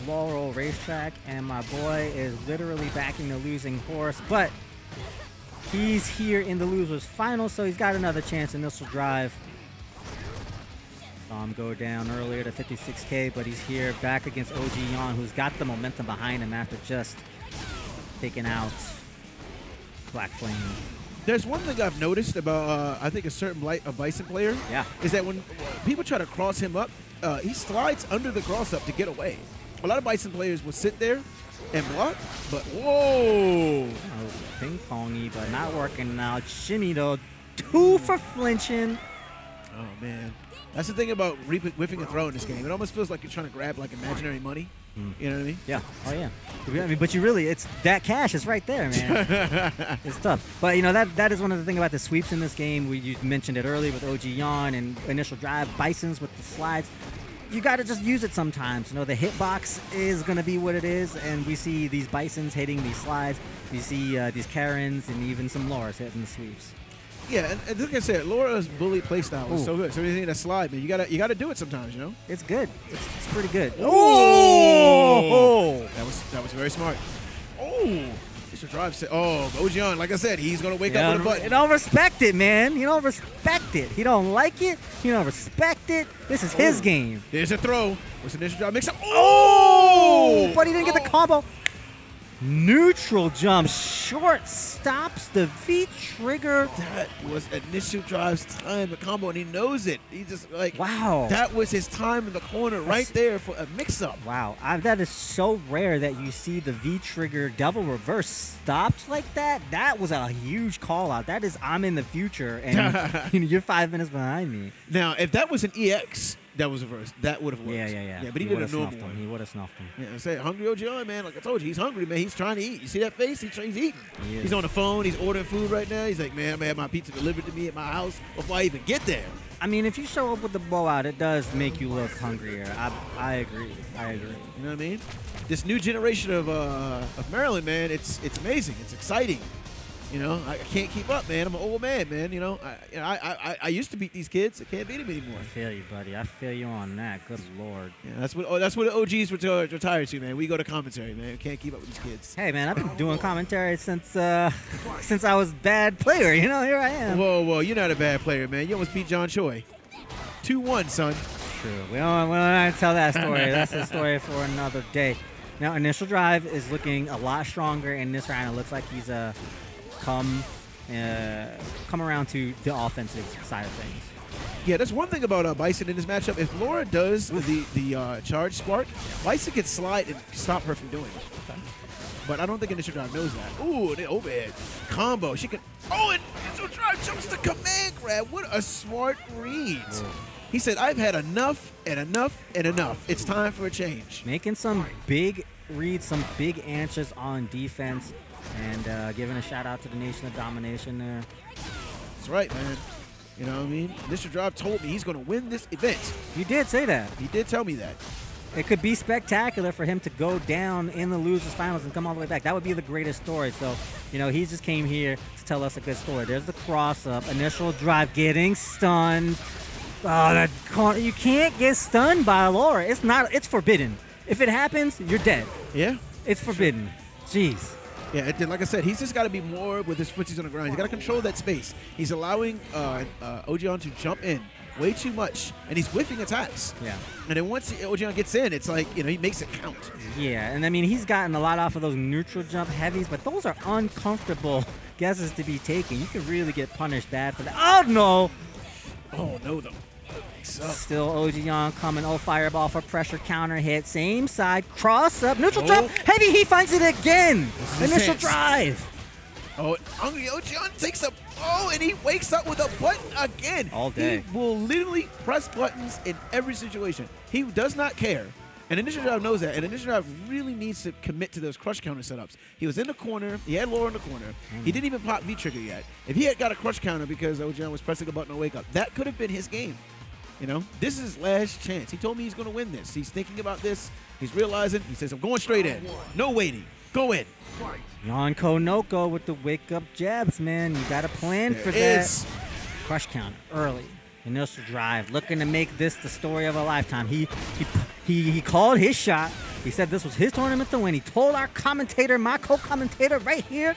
Laurel racetrack, and my boy is literally backing the losing horse, but he's here in the losers final, so he's got another chance. Initialdrive. Saw him go down earlier to 56K, but he's here back against Ogyawn, who's got the momentum behind him after just taking out Black Flame. There's one thing I've noticed about, I think, a certain Bison player. Yeah. Is that when people try to cross him up, he slides under the cross up to get away. A lot of Bison players will sit there and block, but whoa! Oh, ping-pongy, but not working out. Shimmy, though. 2 for flinching. Oh, man. That's the thing about whiffing a throw in this game. It almost feels like you're trying to grab, like, imaginary money. You know what I mean? Yeah. Oh, yeah. I mean, but you really, it's that cash is right there, man. It's tough. But, you know, that is one of the things about the sweeps in this game. You mentioned it earlier with Ogyawn and Initialdrive, Bisons with the slides. You got to just use it sometimes. You know, the hitbox is going to be what it is, and we see these Bisons hitting these slides. We see these Karens and even some Laurels hitting the sweeps. Yeah, and like I said, Laura's bully playstyle is so good. So anything that slide, man, you gotta do it sometimes, you know. It's good. It's pretty good. Oh! That was very smart. Oh! Initialdrive said, oh, Ogyawn, like I said, he's gonna wake up with a button. You don't respect it, man. You don't respect it. He don't like it. You don't respect it. This is his game. There's a throw. What's Initialdrive? Mix up. Oh! But he didn't get the combo. Neutral jump, short stops the V trigger. That was Initialdrive's time, the combo, and he knows it. He just like, wow. That was his time in the corner right there for a mix-up. Wow, that is so rare that you see the V trigger devil reverse stopped like that. That was a huge call out. That is, I'm in the future, and you're 5 minutes behind me. Now, if that was an EX, that was reversed. That would have worked. Yeah. But he did a normal one. He would have snuffed him. Yeah, I said, hungry Ogyawn, man. Like I told you, he's hungry, man. He's trying to eat. You see that face? He's eating. He's on the phone. He's ordering food right now. He's like, man, I'm going to have my pizza delivered to me at my house before I even get there. I mean, if you show up with the blowout, it does make you look hungrier. I agree. I agree. You know what I mean? This new generation of Maryland, man, it's amazing. It's exciting. You know, I can't keep up, man. I'm an old man, man. You know, I used to beat these kids. I can't beat them anymore. I feel you, buddy. I feel you on that. Good Lord. Yeah, that's what the OGs retired to, man. We go to commentary, man. We can't keep up with these kids. Hey, man, I've been doing commentary since I was a bad player. You know, here I am. Whoa, you're not a bad player, man. You almost beat John Choi. 2-1, son. True. We don't tell that story. That's a story for another day. Now, Initialdrive is looking a lot stronger in this round. It looks like he's come around to the offensive side of things. Yeah, that's one thing about Bison in this matchup. If Laura does the charge spark, Bison can slide and stop her from doing it. Okay. But I don't think Initialdrive knows that. Ooh, the overhead combo. She can. Oh, and Initialdrive jumps the command grab. What a smart read. Whoa. He said, I've had enough and enough and enough. It's time for a change. Making some big reads, some big answers on defense. And giving a shout out to the Nation of Domination there. That's right, man. You know what I mean? Initialdrive told me he's going to win this event. He did say that. He did tell me that. It could be spectacular for him to go down in the losers finals and come all the way back. That would be the greatest story. So, you know, he just came here to tell us a good story. There's the cross up. Initialdrive getting stunned. Oh, you can't get stunned by Laura. It's forbidden. If it happens, you're dead. Yeah. It's forbidden. Jeez. Yeah, like I said, he's just got to be more with his footsies on the ground. He's got to control that space. He's allowing Ogyawn to jump in way too much, and he's whiffing attacks. Yeah. And then once Ogyawn gets in, it's like, you know, he makes it count. Yeah, and I mean, he's gotten a lot off of those neutral jump heavies, but those are uncomfortable guesses to be taken. You could really get punished bad for that. Oh, no! Oh, no, though. Still Ogyawn coming. Oh, fireball for pressure counter hit. Same side. Cross up. Neutral jump. Heavy. He finds it again. Initialdrive. Oh, hungry Ogyawn takes a. Oh, and he wakes up with a button again. All day. He will literally press buttons in every situation. He does not care. And Initialdrive knows that. And Initialdrive really needs to commit to those crush counter setups. He was in the corner. He had Laurel in the corner. He didn't even pop V-trigger yet. If he had got a crush counter because Ogyawn was pressing a button to wake up, that could have been his game. You know, this is his last chance. He told me he's going to win this. He's thinking about this. He's realizing. He says, I'm going straight in. No waiting. Go in. Yonko Noko with the wake-up jabs, man. You got a plan for that. Crush counter early. Initialdrive looking to make this the story of a lifetime. He called his shot. He said this was his tournament to win. He told our commentator, my co-commentator right here,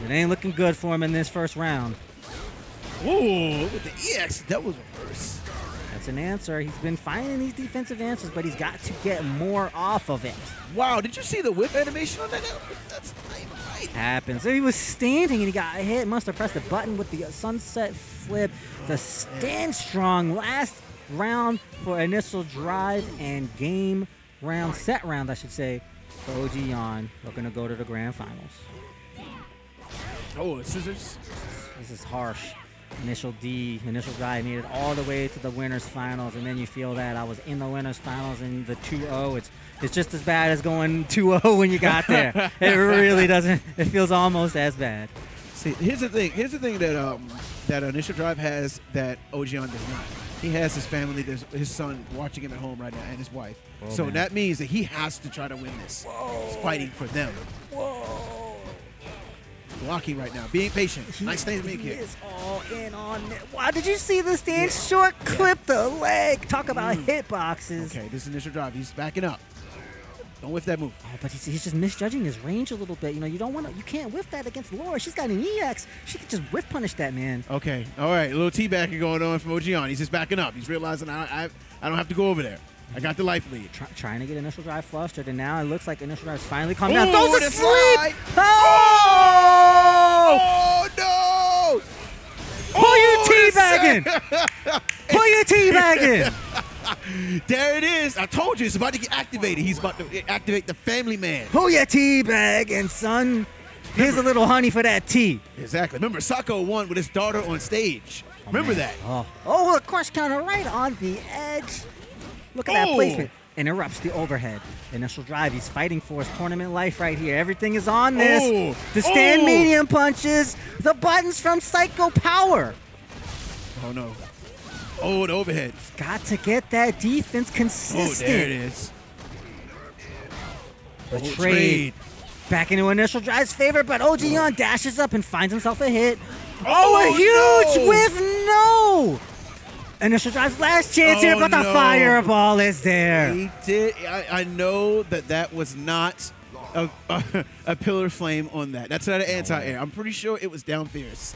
it ain't looking good for him in this first round. Ooh, with the EX, that was reverse. That's an answer. He's been finding these defensive answers, but he's got to get more off of it. Wow, did you see the whip animation on that? That's right. Happens. So he was standing and he got hit. Must have pressed the button with the sunset flip to stand strong. Last round for initial drive and game round, set round, I should say, for ogyawn. We're going to go to the grand finals. Oh, scissors. This is harsh. Initial drive made it all the way to the winners finals, and then you feel that I was in the winners finals in the 2-0. It's just as bad as going 2-0 when you got there. It really doesn't. It feels almost as bad. See, here's the thing. Here's the thing that that initial drive has that ogyawn does not. He has his family, his son watching him at home right now, and his wife. Oh, so man. that means that he has to try to win this. Whoa. He's fighting for them. Whoa. Blocking right now, being patient. Nice thing to make He here. is all in on it. Wow, did you see the stand short clip the leg? Talk about hitboxes. Okay, this initial drive, he's backing up. Don't whiff that move. Oh, but he's just misjudging his range a little bit. You know, you can't whiff that against Laurel. She's got an EX. She can just whiff punish that, man. Okay, all right, a little teabagging going on from ogyawn. He's just backing up. He's realizing I don't have to go over there. I got the life lead. Trying to get initial drive flustered, and now it looks like initial drive's finally calmed down. Ooh, Throws the asleep! slide. Oh! Oh, no! Pull your Oh, teabagging! Pull your teabagging! There it is. I told you, it's about to get activated. He's about to activate the family man. Pull your teabagging, son. Here's a little honey for that tea. Exactly. Remember, Sako won with his daughter on stage. Remember that. Oh, a crush counter right on the edge. Look at that placement. Interrupts the overhead. Initial drive. He's fighting for his tournament life right here. Everything is on this. Oh. The stand Oh. medium punches. The buttons from Psycho Power. Oh, no. Oh, the overhead. Got to get that defense consistent. Oh, there it is. The Oh, trade. Back into initial drive's favor, but ogyawn dashes up and finds himself a hit. Oh, a huge no. whiff. No. Initial drive's last chance here, but the no. fireball is there. He did. I know that was not a pillar flame on that. That's not an anti-air. I'm pretty sure it was down fierce.